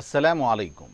अस्सलाम वालेकुम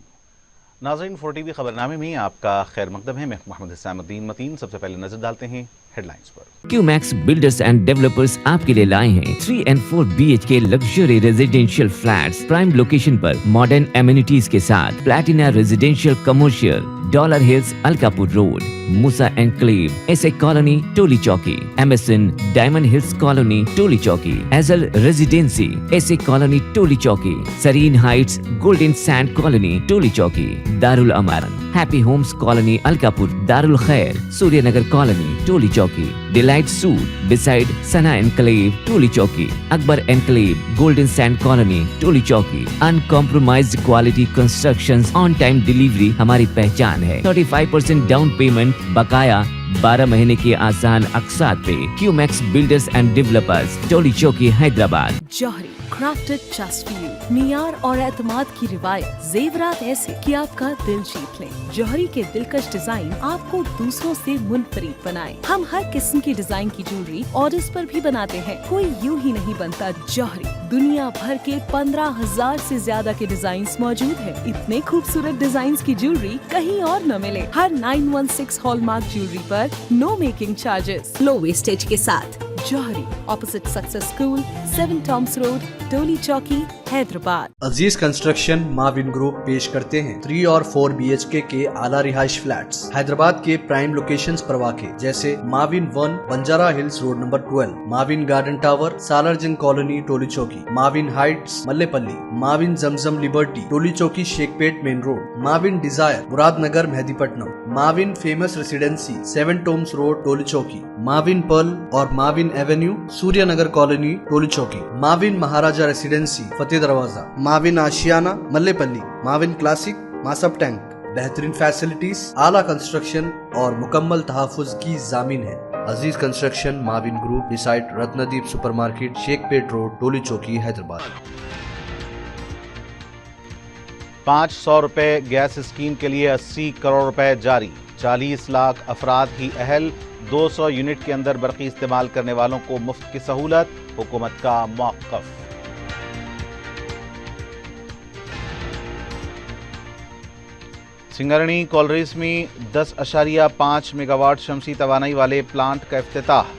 नाज़रीन, 4TV खबरनामे में आपका खैर मकदम है। मैं मोहम्मद हिसामुद्दीन मतीन। सबसे पहले नजर डालते हैं हेडलाइंस पर। QMax बिल्डर्स एंड डेवलपर्स आपके लिए लाए हैं 3 and 4 BHK luxury residential flats prime location पर मॉडर्न एमिनिटीज के साथ। Platina residential commercial, dollar hills, Alkapur road, Moosa enclave, SA colony, Toli Chowki, MSN diamond hills colony, Toli Chowki, एजल residency, SA colony, Toli Chowki, Sareen heights, golden sand colony, Toli Chowki, Darul Aman, happy homes colony, Alkapur, Darul Khair, Suryanagar colony, Toli Chowki, delight suite beside Sana enclave, Toli Chowki, Akbar enclave, golden sand colony, Toli चौकी। Uncompromised quality constructions, on time delivery हमारी पहचान है। 35% down payment, बकाया 12 महीने के आसान अक़सात पे। QMax builders and developers, Toli Chowki, Hyderabad. Johri crafted just for you, मियार और एतमाद की रिवायत, जेवरात ऐसे कि आपका दिल जीत लें। जौहरी के दिलकश डिजाइन आपको दूसरों से मुनफरिद बनाए। हम हर किस्म की डिजाइन की ज्वेलरी ऑर्डर्स पर भी बनाते हैं। कोई यूं ही नहीं बनता जौहरी। दुनिया भर के 15,000 से ज्यादा के डिजाइन मौजूद है। इतने खूबसूरत डिजाइन की ज्वेलरी कहीं और न मिले। हर 916 हॉलमार्क ज्वेलरी पर no making charges, low wastage के साथ। Jauhari, opposite success school, 7 tombs road, Toli Chowki, Hyderabad. Aziz construction Mavin group पेश करते हैं 3 और 4 BHK के आला रिहाइश फ्लैट्स हैदराबाद के प्राइम लोकेशंस पर वाक़े, जैसे Mavin 1 Banjara hills road number 12, Mavin garden tower, Salarjung colony, Toli Chowki, Mavin heights, Mallepally, Mavin Zamzam liberty, Toli Chowki, Shaikpet main road, Mavin desire, Muradnagar, Mehdipatnam, Mavin famous residency, 7 tombs road, Toli Chowki, Mavin pearl और Mavin avenue, Suryanagar colony, Toli Chowki, Mavin Maharaja residency, Fateh Darwaza, Mavin Ashiana, Mallepally, Mavin classic, Masab tank. बेहतरीन फैसिलिटीज, आला कंस्ट्रक्शन और मुकम्मल तहफ़्फ़ुज़ की ज़ामीन है। Aziz construction Mavin group beside Ratnadeep supermarket, Shaikpet road, Toli Chowki, Hyderabad. 500 रुपए गैस स्कीम के लिए 80 करोड़ रुपए जारी। 40 लाख अफराद ही अहल। 200 यूनिट के अंदर बरक़ी इस्तेमाल करने वालों को मुफ्त की सहूलत। हुकूमत का मौक़िफ़। सिंगरनी कॉलरीज में 10.5 मेगावाट शमसी तवानाई वाले प्लांट का इफ्तिताह।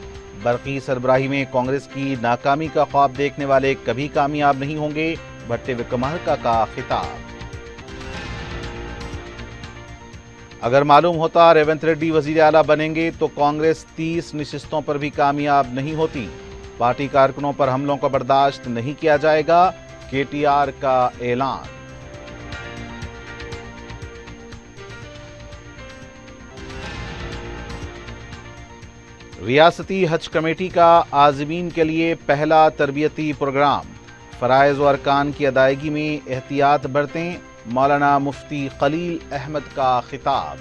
बरक़ी सरबराही में कांग्रेस की नाकामी का ख्वाब देखने वाले कभी कामयाब नहीं होंगे, भट्टे विक्रमार्का का खिताब। अगर मालूम होता रेवंत रेड्डी वज़ीर आला बनेंगे तो कांग्रेस 30 नशिस्तों पर भी कामयाब नहीं होती। पार्टी कारकुनों पर हमलों का बर्दाश्त नहीं किया जाएगा, KTR का ऐलान। रियासती हज कमेटी का आज़मीन के लिए पहला तरबियती प्रोग्राम। फ़राइज़ व अरकान की अदायगी में एहतियात बरतें, मौलाना मुफ्ती खलील अहमद का खिताब।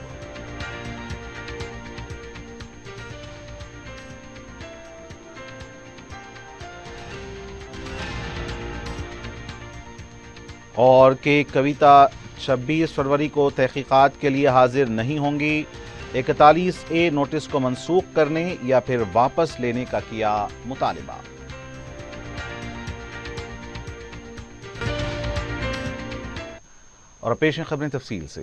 और के कविता 26 फरवरी को तहकीकात के लिए हाजिर नहीं होंगी। 41A नोटिस को मनसूख करने या फिर वापस लेने का किया मुतालिबा। और पेश हैं खबरें तफसील से।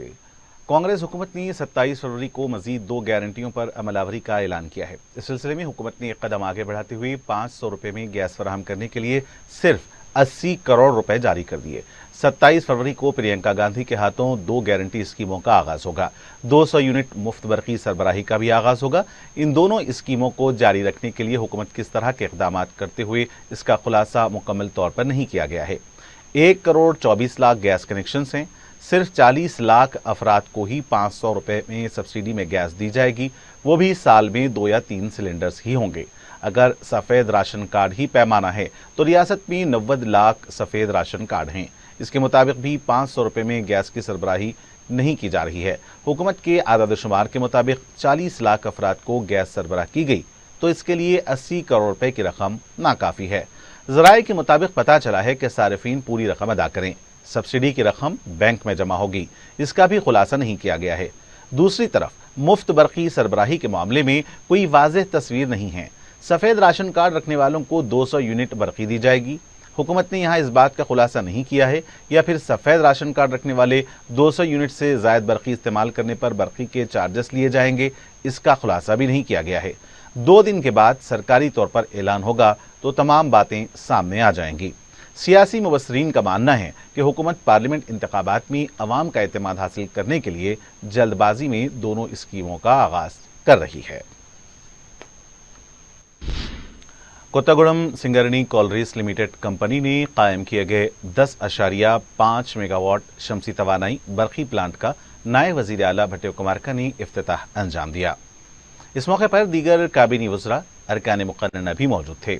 कांग्रेस हुकूमत ने 27 फरवरी को मजीद 2 गारंटियों पर अमलावरी का ऐलान किया है। इस सिलसिले में हुकूमत ने एक कदम आगे बढ़ाते हुए 500 रुपये में गैस फराहम करने के लिए सिर्फ 80 करोड़ रुपए जारी कर दिए। 27 फरवरी को प्रियंका गांधी के हाथों 2 गारंटी स्कीमों का आगाज होगा। 200 यूनिट मुफ्त बरक़ी सरबराही का भी आगाज होगा। इन दोनों स्कीमों को जारी रखने के लिए हुकूमत किस तरह के इक़दाम करते हुए इसका खुलासा मुकम्मल तौर पर नहीं किया गया है। 1 करोड़ 24 लाख गैस कनेक्शन हैं। सिर्फ 40 लाख अफराद को ही 500 रुपये में सब्सिडी में गैस दी जाएगी, वो भी साल में 2 या 3 सिलेंडर्स ही होंगे। अगर सफ़ेद राशन कार्ड ही पैमाना है तो रियासत में 90 लाख सफ़ेद राशन कार्ड हैं। इसके मुताबिक भी 500 रुपये में गैस की सरबराही नहीं की जा रही है। हुकूमत के आदाद शुमार के मुताबिक 40 लाख अफराद को गैस सरबराह की गई तो इसके लिए 80 करोड़ रुपए की रकम नाकाफ़ी है। ज़राए के मुताबिक पता चला है कि सारिफीन पूरी रकम अदा करें, सब्सिडी की रकम बैंक में जमा होगी, इसका भी खुलासा नहीं किया गया है। दूसरी तरफ मुफ्त बरक़ी सरबराही के मामले में कोई वाज़ेह तस्वीर नहीं है। सफ़ेद राशन कार्ड रखने वालों को 200 यूनिट बरक़ी दी जाएगी। हुकूमत ने यहाँ इस बात का खुलासा नहीं किया है या फिर सफ़ेद राशन कार्ड रखने वाले 200 यूनिट से ज़ायद बरक़ी इस्तेमाल करने पर बरक़ी के चार्जेस लिए जाएंगे, इसका खुलासा भी नहीं किया गया है। 2 दिन के बाद सरकारी तौर पर ऐलान होगा तो तमाम बातें सामने आ जाएंगी। सियासी मुबस्सरीन का मानना है कि हुकूमत पार्लियामेंट इंतखाबात में अवाम का एतमाद हासिल करने के लिए जल्दबाजी में दोनों स्कीमों का आगाज कर रही है। Kothagudem Singareni Coleridge limited company ने कायम किए गए 10.5 मेगावाट शमसी तवानाई बरक़ी प्लांट का नायब वज़ीर आला भट्टी कुमारका ने इफ्तिताह अंजाम दिया। इस मौके पर दीगर काबीनी वज़रा अरकान मुक़र्रर भी मौजूद थे।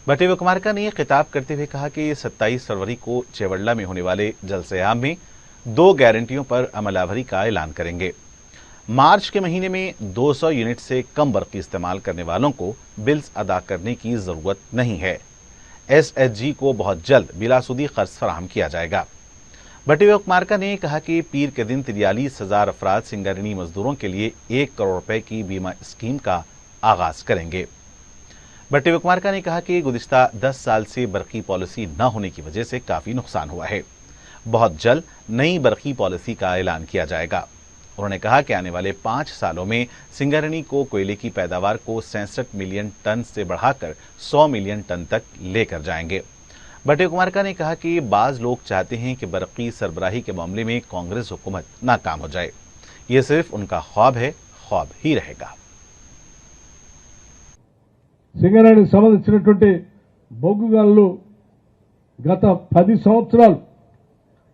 भट्टी कुमारका ने खिताब करते हुए कहा कि 27 फरवरी को चेवड़ला में होने वाले जलसे आम में 2 गारंटियों पर अमलावरी का ऐलान करेंगे। मार्च के महीने में 200 यूनिट से कम बरक़ी इस्तेमाल करने वालों को बिल्स अदा करने की ज़रूरत नहीं है। SHG को बहुत जल्द बिलासूदी क़र्ज़ फराहम किया जाएगा। भट्टी कुमारका ने कहा कि पीर के दिन 43,000 अफराद सिंगरनी मजदूरों के लिए 1 करोड़ रुपए की बीमा स्कीम का आगाज करेंगे। भट्टी कुमारका ने कहा कि गुज़िश्ता 10 साल से बरक़ी पॉलिसी न होने की वजह से काफ़ी नुकसान हुआ है। बहुत जल्द नई बरक़ी पॉलिसी का ऐलान किया जाएगा। उन्होंने कहा कि आने वाले 5 सालों में सिंगरनी को कोयले की पैदावार को 66 मिलियन टन से बढ़ाकर 100 मिलियन टन तक लेकर जाएंगे। भट्टी कुमारका ने कहा कि बाज़ लोग चाहते हैं कि बरक़ी सरबराही के मामले में कांग्रेस हुकूमत नाकाम हो जाए। ये सिर्फ उनका ख्वाब है, ख्वाब ही रहेगा। సింగరేణికి సంబంధించినటువంటి బొగ్గు గనులు గత 10 సంవత్సరాలు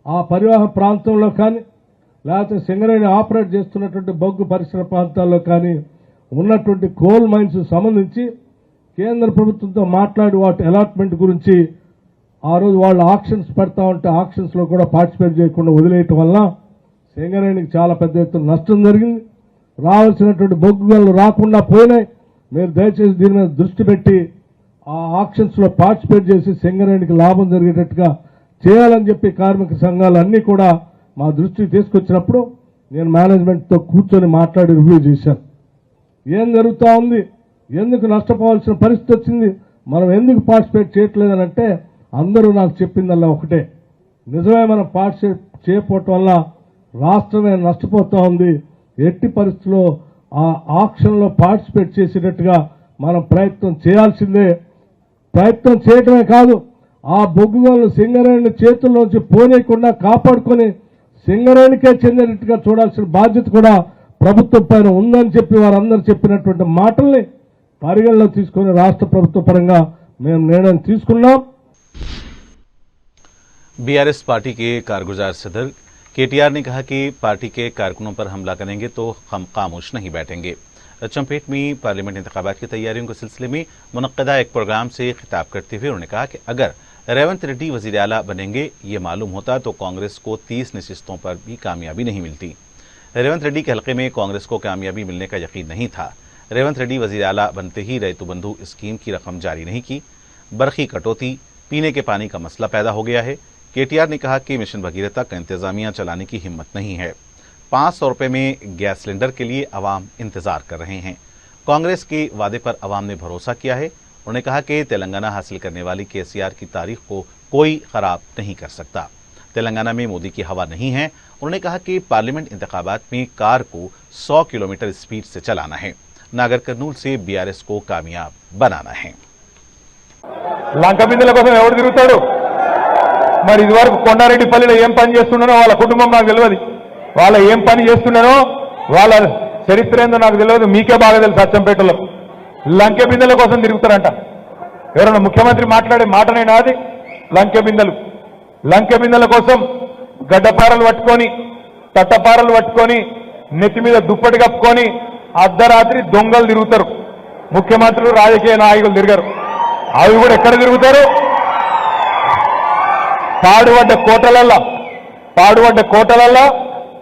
ఆ పరివాహ ప్రాంతంలో కానీ లేకపోతే సింగరేణి ఆపరేట్ చేస్తున్నటువంటి బొగ్గు పరిసర ప్రాంతాల్లో కానీ ఉన్నటువంటి కోల్ మైన్స్ సంబంధించి కేంద్ర ప్రభుత్వంతో మాట్లాడి వాటి అలాట్మెంట్ గురించి ఆ రోజు వాళ్ళు ఆక్షన్స్ పెడతా ఉంటే ఆక్షన్స్ లో కూడా పార్టిసిపేట్ చేయకుండా వదిలేయటం వల్ల సింగరేణికి చాలా పెద్ద ఎత్తున నష్టం జరిగింది. రావాల్సినటువంటి బొగ్గు గనులు రాకుండా పోయినాయి. మీరు దయచేసి దీని మీద దృష్టి పెట్టి ఆ ఆక్షన్స్ లో పార్టిసిపేట్ చేసి సింగరేణికి లాభం జరిగేటట్టుగా చేయాలని చెప్పి కార్మిక సంఘాలు అన్నీ కూడా మా దృష్టికి తీసుకొచ్చినప్పుడు నేను మేనేజ్మెంట్ తో కూర్చొని మాట్లాడి రివ్యూ చేశాను. ఏం జరుగుతా ఉంది, ఎందుకు నష్టపోవాల్సిన పరిస్థితి వచ్చింది, మనం ఎందుకు పార్టిసిపేట్ చేయట్లేదని అంటే అందరూ నాకు చెప్పిందల్లా ఒకటే, నిజమే మనం పార్టిసిపేట్ చేయకపోవటం వల్ల రాష్ట్రమే నష్టపోతా ఉంది. ఎట్టి పరిస్థితుల్లో ఆ ఆక్షన్ లో పార్టిసిపేట్ చేసేటట్టుగా మనం ప్రయత్నం చేయాల్సిందే. ప్రయత్నం చేయటమే కాదు, ఆ బొగ్గుగోలు సింగరేణి చేతుల్లోంచి పోనీయకుండా కాపాడుకొని సింగరేణికే చెందినట్టుగా చూడాల్సిన బాధ్యత కూడా ప్రభుత్వం పైన ఉందని చెప్పి వారందరూ చెప్పినటువంటి మాటల్ని పరిగణలో తీసుకొని రాష్ట్ర ప్రభుత్వ పరంగా మేము నిర్ణయం తీసుకున్నాం. BRS पार्टी के कारगुजार सदर KTR ने कहा कि पार्टी के कारकुनों पर हमला करेंगे तो हम खामोश नहीं बैठेंगे। चंपेट में पार्लियामेंट इंतखाबात की तैयारियों के सिलसिले में मुनक्कदा एक प्रोग्राम से खिताब करते हुए उन्होंने कहा कि अगर रेवंत रेड्डी वज़ीर आला बनेंगे ये मालूम होता तो कांग्रेस को 30 नशिस्तों पर भी कामयाबी नहीं मिलती। रेवंत रेड्डी के हल्के में कांग्रेस को कामयाबी मिलने का यकीन नहीं था। रेवंत रेड्डी वज़ीर आला बनते ही रैतु बंधु स्कीम की रकम जारी नहीं की। बरक़ी कटौती, पीने के पानी का मसला पैदा हो गया है। KTR ने कहा कि मिशन भगीरथा का इंतजामिया चलाने की हिम्मत नहीं है। 500 रुपये में गैस सिलेंडर के लिए अवाम इंतजार कर रहे हैं। कांग्रेस के वादे पर अवाम ने भरोसा किया है। उन्होंने कहा कि तेलंगाना हासिल करने वाली KCR की तारीख को कोई खराब नहीं कर सकता। तेलंगाना में मोदी की हवा नहीं है। उन्होंने कहा कि पार्लियामेंट इंतखाबात में कार को 100 किलोमीटर स्पीड से चलाना है। नागर कर्नूल से BRS को कामयाब बनाना है। లంక బిందెల కోసం ఎవరు తిరుగుతాడు? మరి ఇదివరకు కొండారెడ్డిపల్లిలో ఏం పని చేస్తున్నారో వాళ్ళ కుటుంబం నాకు తెలియదు. వాళ్ళ ఏం పని చేస్తున్నారో వాళ్ళ చరిత్ర ఏందో నాకు తెలియదు. మీకే బాగా తెలుసు. అచ్చంపేటలో లంకె బిందెల కోసం తిరుగుతారంట. ఎవరైనా ముఖ్యమంత్రి మాట్లాడే మాటనైనా అది? లంకె బిందెల కోసం గడ్డపారలు పట్టుకొని తట్టపారలు పట్టుకొని నెత్తి మీద దుప్పటి కప్పుకొని అర్ధరాత్రి దొంగలు తిరుగుతారు. ముఖ్యమంత్రులు రాజకీయ నాయకులు తిరగరు. అవి కూడా ఎక్కడ తిరుగుతారు? పాడుబడ్డ కోటలల్లా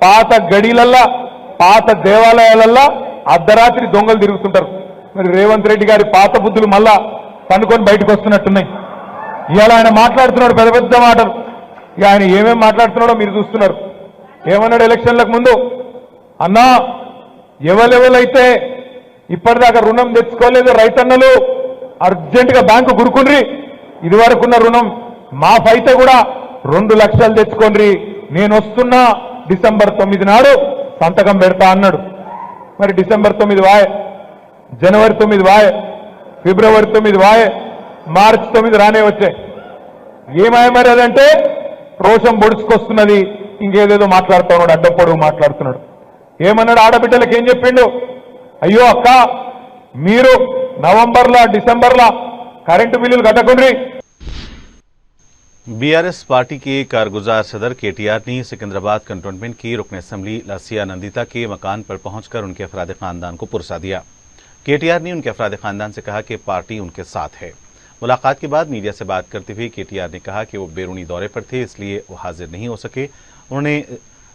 పాత గడిలల్లా పాత దేవాలయాలల్లా అర్ధరాత్రి దొంగలు తిరుగుతుంటారు. మరి రేవంత్ రెడ్డి గారి పాత బుద్ధులు మళ్ళా పనుకొని బయటకు వస్తున్నట్టున్నాయి. ఇవాళ ఆయన మాట్లాడుతున్నాడు పెద్ద పెద్ద మాటలు. ఇక ఆయన ఏమేం మాట్లాడుతున్నాడో మీరు చూస్తున్నారు. ఏమన్నాడు ఎలక్షన్లకు ముందు? అన్నా, ఎవరెవరైతే ఇప్పటిదాకా రుణం తెచ్చుకోలేదు రైతన్నలు అర్జెంటుగా బ్యాంకు గురుకుండ్రి, ఇదివరకున్న రుణం మాఫ్ అయితే కూడా 2 లక్షలు తెచ్చుకోండి, నేను వస్తున్నా డిసెంబర్ 9 నాడు సంతకం పెడతా అన్నాడు. మరి డిసెంబర్ 9 వాయ్, జనవరి 9 వాయ్, ఫిబ్రవరి 9 వాయ్, మార్చి 9 రానే వచ్చాయి. ఏమాయ మరి అదంటే రోషం పొడుచుకొస్తున్నది, ఇంకేదేదో మాట్లాడుతూ ఉన్నాడు, అడ్డం పొడుగు మాట్లాడుతున్నాడు. ఏమన్నాడు ఆడబిడ్డలకు ఏం చెప్పిండు? అయ్యో అక్క, మీరు నవంబర్లో డిసెంబర్లో కరెంటు బిల్లులు కట్టకుండ్రి. बीआरएस पार्टी के कारगुजार सदर केटीआर ने सिकंदराबाद कंटोनमेंट की रुकन असम्बली लासिया नंदिता के मकान पर पहुंचकर उनके अफराद खानदान को पुरसा दिया। केटीआर ने उनके अफराद खानदान से कहा कि पार्टी उनके साथ है। मुलाकात के बाद मीडिया से बात करते हुए केटीआर ने कहा कि वो बैरूनी दौरे पर थे, इसलिए वो हाजिर नहीं हो सके।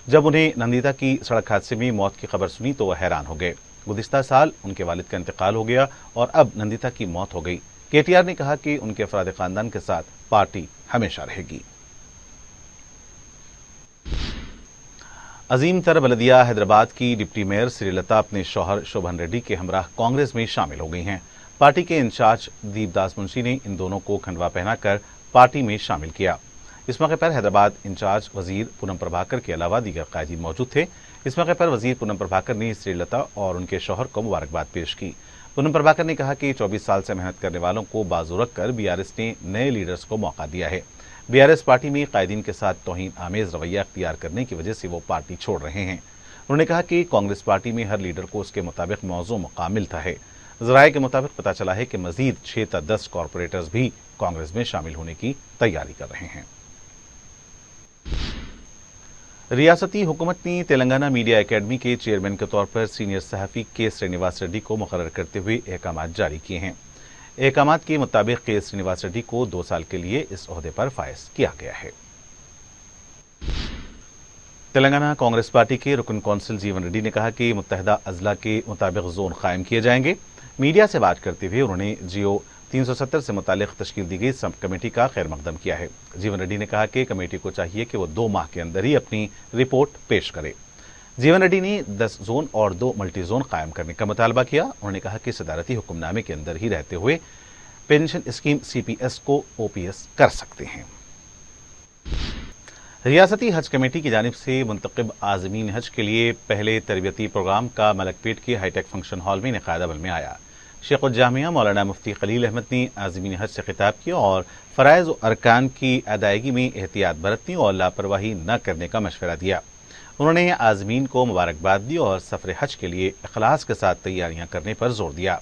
जब उन्हें नंदिता की सड़क हादसे में मौत की खबर सुनी तो वह हैरान हो गए। गुज़िश्ता साल उनके वालिद का इंतकाल हो गया और अब नंदिता की मौत हो गई। केटीआर ने कहा कि उनके अफराद खानदान के साथ पार्टी हमेशा रहेगी। अजीम तर बलदिया हैदराबाद की डिप्टी मेयर श्रीलता अपने शौहर शोभन रेड्डी के हमराह कांग्रेस में शामिल हो गई हैं। पार्टी के इंचार्ज दीपदास मुंशी ने इन दोनों को खंडवा पहनाकर पार्टी में शामिल किया। इस मौके पर हैदराबाद इंचार्ज वजीर पूनम प्रभाकर के अलावा दीगर कायदीन मौजूद थे। इस मौके पर वजीर पूनम प्रभाकर ने श्रीलता और उनके शौहर को मुबारकबाद पेश की। पूनम प्रभाकर ने कहा कि 24 साल से मेहनत करने वालों को बाजू रखकर बीआरएस ने नए लीडर्स को मौका दिया है। बीआरएस पार्टी में कायदीन के साथ तौहीन आमेज रवैया अख्तियार करने की वजह से वो पार्टी छोड़ रहे हैं। उन्होंने कहा कि कांग्रेस पार्टी में हर लीडर को उसके मुताबिक मौजू मकाम मिलता है। जराये के मुताबिक पता चला है कि मजीद 6 या 10 कॉरपोरेटर्स भी कांग्रेस में शामिल होने की तैयारी कर रहे हैं। रियासती हुकूमत ने तेलंगाना मीडिया एकेडमी के चेयरमैन के तौर पर सीनियर सहाफ़ी के श्रीनिवास रेड्डी को मुकर्रर करते हुए अहकामात जारी किए हैं। अहकामात के मुताबिक के श्रीनिवास रेड्डी को 2 साल के लिए इस ओहदे पर फायज किया गया है। तेलंगाना कांग्रेस पार्टी के रुकन कौंसिल जीवन रेड्डी ने कहा कि मुत्तहिदा अजला के मुताबिक जोन कायम किए जाएंगे। मीडिया से बात करते हुए उन्होंने जियो 370 से मुतालिक तश्कील दी गई सब कमेटी का खैर मकदम किया है। जीवन रेड्डी ने कहा कि कमेटी को चाहिए कि वो 2 माह के अंदर ही अपनी रिपोर्ट पेश करे। जीवन रेड्डी ने 10 जोन और 2 मल्टी जोन कायम करने का मुतालबा किया। उन्होंने कहा कि सदारती हुक्मनामे के अंदर ही रहते हुए पेंशन स्कीम CPS को OPS कर सकते हैं। रियासती हज कमेटी की जानिब से मुंतखब आज़मीन हज के लिए पहले तरबियती प्रोग्राम का मलकपेट के हाईटेक फंक्शन हॉल में इनेकाद अमल में आया। शेख जामिया मौलाना मुफ्ती खलील अहमद ने आज़मीन हज से खिताब किया और फ़राइज़ और अरकान की अदायगी में एहतियात बरतने और लापरवाही न करने का मशवरा दिया। उन्होंने आज़मीन को मुबारकबाद दी और सफ़र हज के लिए इखलास के साथ तैयारियां करने पर जोर दिया।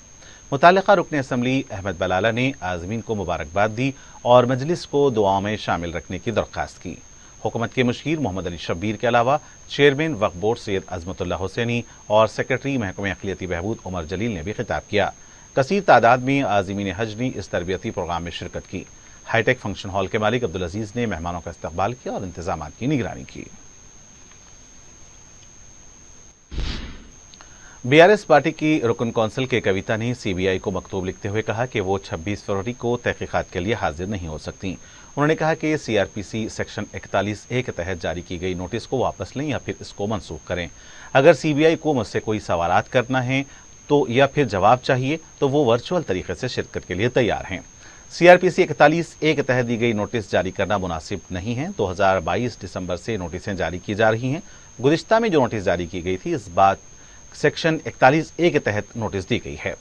मुतालिका रुकन असम्बली अहमद बलाला ने आज़मीन को मुबारकबाद दी और मजलिस को दुआओं में शामिल रखने की दरख्वास्त की। हुकूमत के मुशीर मोहम्मद अली शब्बीर के अलावा चेयरमैन वक्फ बोर्ड सैयद अज़मतुल्लाह हुसैनी और सेक्रेटरी महकमे अक़लियती बहबूद उमर जलील ने भी खिताब किया। कसीर तादाद में आज़मीन हज ने इस तरबियती प्रोग्राम में शिरकत की। हाईटेक फंक्शन हॉल के मालिक अब्दुल अजीज़ ने मेहमानों का इस्तकबाल किया और इंतजामात की निगरानी की। बीआरएस पार्टी की रुकन कौंसिल के कविता ने CBI को मकतूब लिखते हुए कहा कि वो 26 फरवरी को तहकीकात के लिए हाजिर नहीं हो सकती। उन्होंने कहा कि CRPC सेक्शन 41A के तहत जारी की गई नोटिस को वापस लें या फिर इसको मनसूख करें। अगर CBI को मुझसे कोई सवालात करना है तो या फिर जवाब चाहिए तो वो वर्चुअल तरीके से शिरकत के लिए तैयार हैं। CRPC 41A के तहत दी गई नोटिस जारी करना मुनासिब नहीं है। 2022 दिसंबर से नोटिसें जारी की जा रही हैं। गुज़िश्ता में जो नोटिस जारी की गई थी इस बात सेक्शन 41A के तहत नोटिस दी गई है।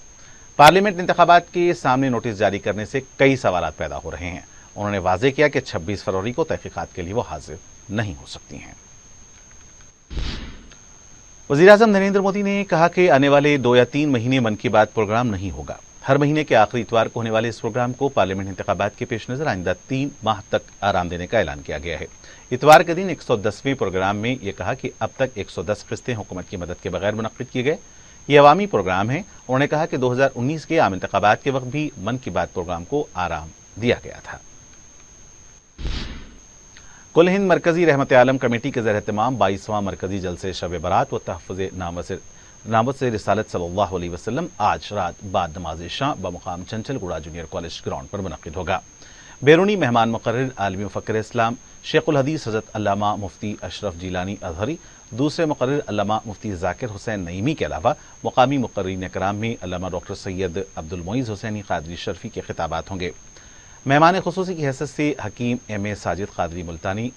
पार्लियामेंट इंतखाबात के सामने नोटिस जारी करने से कई सवालात पैदा हो रहे हैं। उन्होंने वाज़े किया कि 26 फरवरी को तहकीकात के लिए वो हाजिर नहीं हो सकती हैं। वज़ीर-ए-आज़म नरेंद्र मोदी ने कहा कि आने वाले 2 या 3 महीने मन की बात प्रोग्राम नहीं होगा। हर महीने के आखिरी इतवार को होने वाले इस प्रोग्राम को पार्लियामेंट इंतखाबात के पेश नज़र आइंदा 3 माह तक आराम देने का ऐलान किया गया है। इतवार के दिन 110वें प्रोग्राम में यह कहा कि अब तक 110 किस्तें हुकूमत की मदद के बगैर मुनक्किद किए गए। ये अवामी प्रोग्राम है। उन्होंने कहा कि 2019 के आम इंतखाबात के वक्त भी मन की बात प्रोग्राम को आराम दिया गया था। कुल हिंद मरकजी रहमत आलम कमेटी के ज़ेर एहतमाम 22वां मरकजी जलसे शब बरात व तहफ़्फ़ुज़ नामत से रिसालत सल्लल्लाहु अलैहि वसल्लम आज रात बाद नमाज शाह बमुकाम चंचलगुड़ा जूनियर कॉलेज ग्राउंड पर मुनक्किद होगा। बैरूनी मेहमान मुकर्रर आलमी मुफक्किर इस्लाम शेखुल हदीस हज़रत अल्लामा मुफ्ती अशरफ जीलानी अज़हरी, दूसरे मुकर्रर अल्लामा मुफ्ती ज़ाकिर हुसैन नईमी के अलावा मुकामी मुकर्रीन कराम में अल्लामा डॉक्टर सैयद अब्दुल मोइज़ हुसैनी क़ादरी शर्फ़ी के खिताबात होंगे। मेहमान खुसूसी की हैसियत से हकीम M.A. साजिद कादरी मुल्तानी,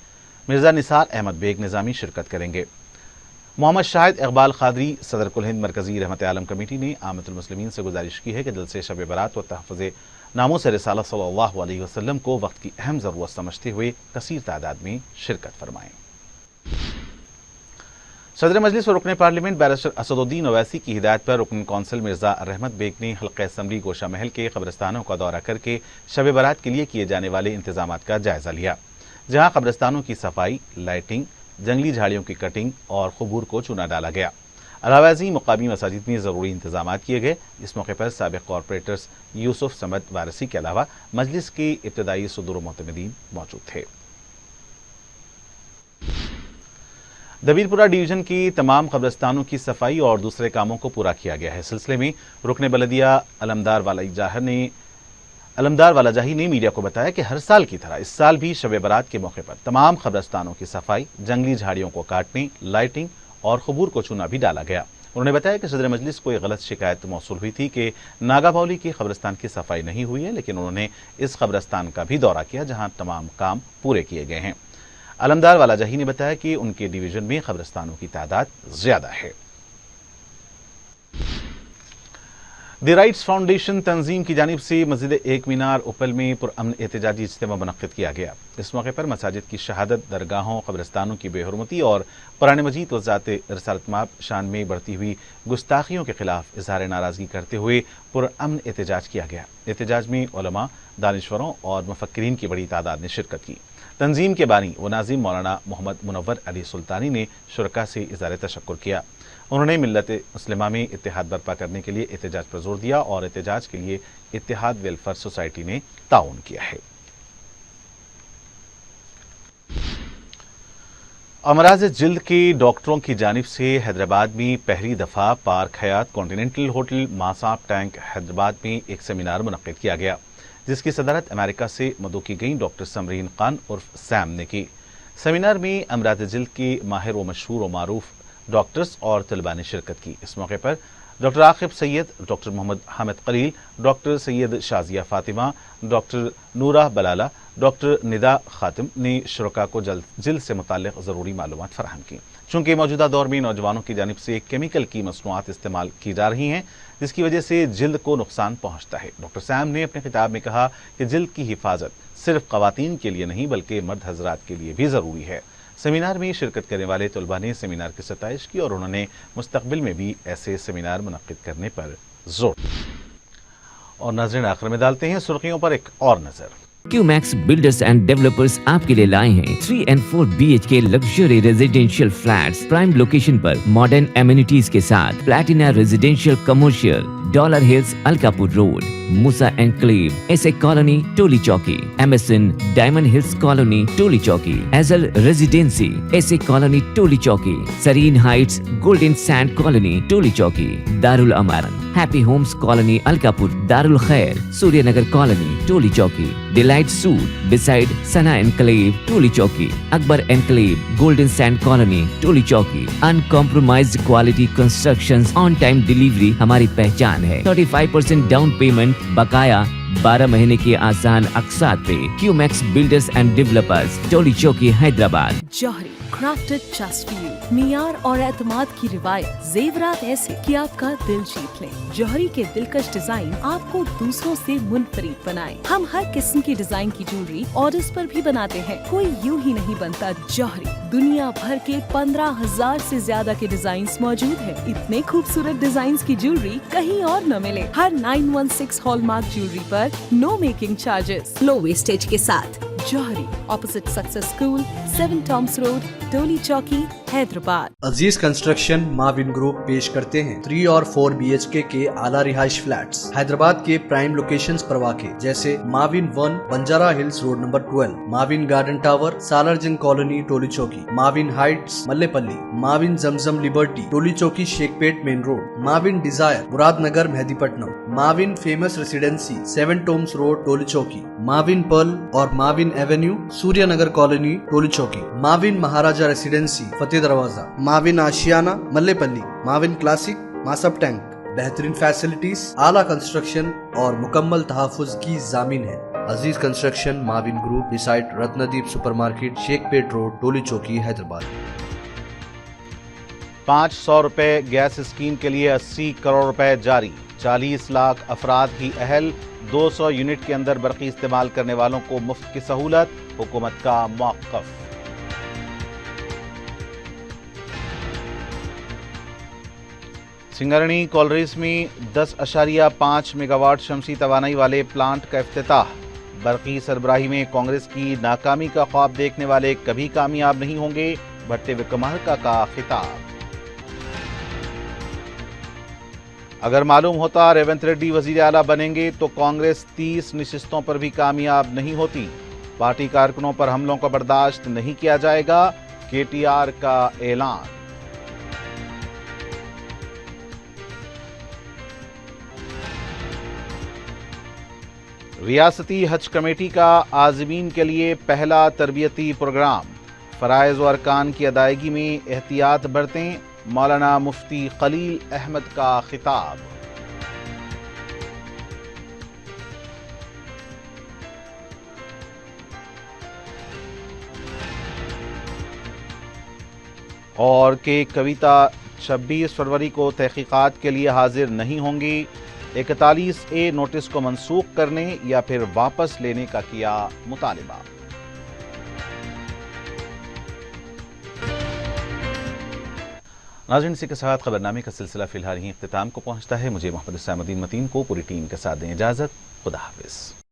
मिर्जा निसार अहमद बेग निज़ामी शिरकत करेंगे। मोहम्मद शाहिद इकबाल कादरी सदर कुल हिंद मरकजी रहमत आलम कमेटी ने आमतुल मुस्लिमीन से गुजारिश की है कि दिल से शब बरात व तहफ़्फ़ुज़ नामूस रिसालत सल्लल्लाहु अलैहि वसल्लम को वक्त की अहम ज़रूरत समझते हुए कसीर तादाद में शिरकत फरमाएं। सदर मजलिस और रुकन पार्लियामेंट बैरिस्टर असदुद्दीन ओवैसी की हिदायत पर रुकन कौंसिल मिर्जा रहमत बेग ने हल्का असम्बली गोशा महल के कब्रिस्तानों का दौरा करके शब बरात के लिए किए जाने वाले इंतजामात का जायजा लिया, जहां कब्रिस्तानों की सफाई, लाइटिंग, जंगली झाड़ियों की कटिंग और क़ुबूर को चूना डाला गया। अलावा मुकामी मसाजिद में ज़रूरी इंतजामात किए गए। इस मौके पर साबिक़ कॉरपोरेटर्स यूसुफ समद वारसी के अलावा मजलिस के इब्तदाई सदर मोतमिदीन मौजूद थे। दबीरपुरा डिवीजन की तमाम कब्रिस्तानों की सफाई और दूसरे कामों को पूरा किया गया है। सिलसिले में रुकने बलदिया अलमदार वाला जाही ने मीडिया को बताया कि हर साल की तरह इस साल भी शब बरात के मौके पर तमाम कब्रिस्तानों की सफाई, जंगली झाड़ियों को काटने, लाइटिंग और क़ुबूर को चूना भी डाला गया। उन्होंने बताया कि सदर मजलिस को एक गलत शिकायत मौसूल हुई थी कि नागाबौली के कब्रिस्तान की सफाई नहीं हुई है, लेकिन उन्होंने इस कब्रिस्तान का भी दौरा किया जहां तमाम काम पूरे किए गए हैं। अलमदार वाला जाही ने बताया कि उनके डिवीजन में कब्रिस्तानों की तादाद ज्यादा है। द राइट्स फाउंडेशन तंजीम की जानिब से मस्जिद एक मीनार उपल में पुरअमन एहतजाजी इज्तिमा मुनक्किद किया गया। इस मौके पर मसाजिद की शहादत, दरगाहों, कब्रिस्तानों की बेहुरमती और कुरान मजीद व ज़ाते रिसालतमाब शान में बढ़ती हुई गुस्ताखियों के खिलाफ इजहार नाराज़गी करते हुए पुरअमन एहतजाज किया गया। एहतजाज में उलमा, दानिश्वरों और मुफक्किरीन की बड़ी तादाद ने शिरकत की। तंजीम के बानी व नाज़िम मौलाना मोहम्मद मुनव्वर अली सुल्तानी ने शुरका से इज़हार तशक्कुर किया। उन्होंने मिल्लत मुस्लिमा में इत्तेहाद बर्पा करने के लिए एहतजाज पर जोर दिया और एहतजाज के लिए इत्तेहाद वेलफेयर सोसाइटी ने ताउन किया है। अमराज जिल्द के डॉक्टरों की जानिब से हैदराबाद में पहली दफ़ा park Hyatt continental hotel Masab tank Hyderabad में एक सेमिनार मुनक्किद किया गया, जिसकी सदारत अमेरिका से मदऊ की गई डॉक्टर समरीन खान उर्फ सैम ने की। सेमिनार में अमराज जिल्द के माहिर व मशहूर व मारूफ डॉक्टर्स और तलबा ने शिरकत की। इस मौके पर doctor Aqib Syed, doctor Mohammed Hamid Kaleel, doctor Syed Shazia Fatima, doctor Noora Balala, doctor Nida खातिम ने शुरका को जिल्द से मुताल्लिक़ ज़रूरी मालूमात फराहम की। चूँकि मौजूदा दौर में नौजवानों की जानिब से केमिकल की मसनूआत इस्तेमाल की जा रही हैं, जिसकी वजह से जिल्द को नुकसान पहुँचता है। डॉक्टर सैम ने अपने खिताब में कहा कि जिल्द की हिफाजत सिर्फ ख़वातीन के लिए नहीं बल्कि मर्द हज़रात के लिए भी ज़रूरी है। सेमिनार में शिरकत करने वाले तलबा ने सेमिनार की सताइश की और उन्होंने मुस्तकबिल में भी ऐसे सेमिनार मुनक्किद करने पर जोर। और नाज़रीन, आखिर में डालते हैं सुर्खियों पर एक और नजर। क्यूमैक्स बिल्डर्स एंड डेवलपर्स आपके लिए लाए हैं 3 and 4 BHK luxury residential flats prime location पर मॉडर्न एमिनिटीज के साथ। Platina residential commercial, dollar hills, Alkapur road, Moosa enclave, SA colony, Toli Chowki, MSN diamond hills colony, Toli Chowki, एजल residency, SA colony, Toli Chowki, Sareen heights, golden sand colony, Toli Chowki, Darul Amaran, happy homes colony, Alkapur, Darul Khair, Suryanagar colony, Toli Chowki, delight suite beside Sana enclave, Toli Chowki, Akbar enclave, golden sand colony, Toli चौकी। Uncompromised quality constructions, on time delivery हमारी पहचान है। 35% down payment, बकाया 12 महीने की आसान अक़सात पे। QMax builders and developers, Toli Chowki, Hyderabad. Johri crafted just for you, मियार और एतमाद की रिवायत, जेवरात ऐसे कि आपका दिल जीत ले। जौहरी के दिलकश डिजाइन आपको दूसरों से मुनफरिद बनाए। हम हर किस्म की डिजाइन की ज्वेलरी ऑर्डर्स पर भी बनाते हैं, कोई यूं ही नहीं बनता। जौहरी दुनिया भर के 15,000 से ज्यादा के डिजाइन मौजूद है। इतने खूबसूरत डिजाइन की ज्वेलरी कहीं और न मिले। हर 916 हॉलमार्क ज्वेलरी पर no making charges, low wastage के साथ। Jauhari, opposite success school, 7 tombs road, Toli Chowki, Hyderabad. Aziz construction Mavin group पेश करते हैं 3 और 4 BHK के आला रिहाइश फ्लैट्स हैदराबाद के प्राइम लोकेशंस पर वाक़े, जैसे Mavin 1 Banjara hills road number 12, Mavin garden tower, Salarjung colony, Toli Chowki, Mavin heights, Mallepally, Mavin Zamzam liberty, Toli Chowki, Shaikpet main road, Mavin desire, Muradnagar, Mehdipatnam, Mavin famous residency, 7 tombs road, Toli Chowki, Mavin pearl और Mavin avenue, Suryanagar colony, Toli Chowki, Mavin Maharaja residency, Fateh Darwaza, Mavin Ashiana, Mallepally, Mavin classic, Masab tank. बेहतरीन फैसिलिटीज, आला कंस्ट्रक्शन और मुकम्मल तहफ़्फ़ुज़ की ज़ामीन है। Aziz construction, Mavin group, beside Ratnadeep supermarket, Shaikpet road, Toli Chowki, Hyderabad. 500 रुपए गैस स्कीम के लिए 80 करोड़ रुपए जारी। 40 लाख अफराद ही अहल। 200 यूनिट के अंदर बरक़ी इस्तेमाल करने वालों को मुफ्त की सहूलत। हुकूमत का मौक़िफ़। सिंगरनी कॉलरीज में 10.5 मेगावाट शमसी तवानाई वाले प्लांट का इफ्तिताह। बरक़ी सरबराही में कांग्रेस की नाकामी का ख्वाब देखने वाले कभी कामयाब नहीं होंगे। भट्टे विक्रमार्का का खिताब। अगर मालूम होता रेवंत रेड्डी वजीर आला बनेंगे तो कांग्रेस 30 नशिस्तों पर भी कामयाब नहीं होती। पार्टी कारकुनों पर हमलों को बर्दाश्त नहीं किया जाएगा। केटीआर का ऐलान। रियासती हज कमेटी का आज़मीन के लिए पहला तरबियती प्रोग्राम। फ़राइज़ और अरकान की अदायगी में एहतियात बरतें। मौलाना मुफ्ती खलील अहमद का खिताब। और के कविता 26 फरवरी को तहकीकात के लिए हाजिर नहीं होंगी। 41A नोटिस को मनसूख करने या फिर वापस लेने का किया मुतालिबा। नाज़रीन, इसी के साथ खबरनामे का सिलसिला फिलहाल यहीं इख्तिताम को पहुंचता है। मुझे मोहम्मद हुसैन मतीन को पूरी टीम के साथ दें इजाज़त। खुदा हाफिज़।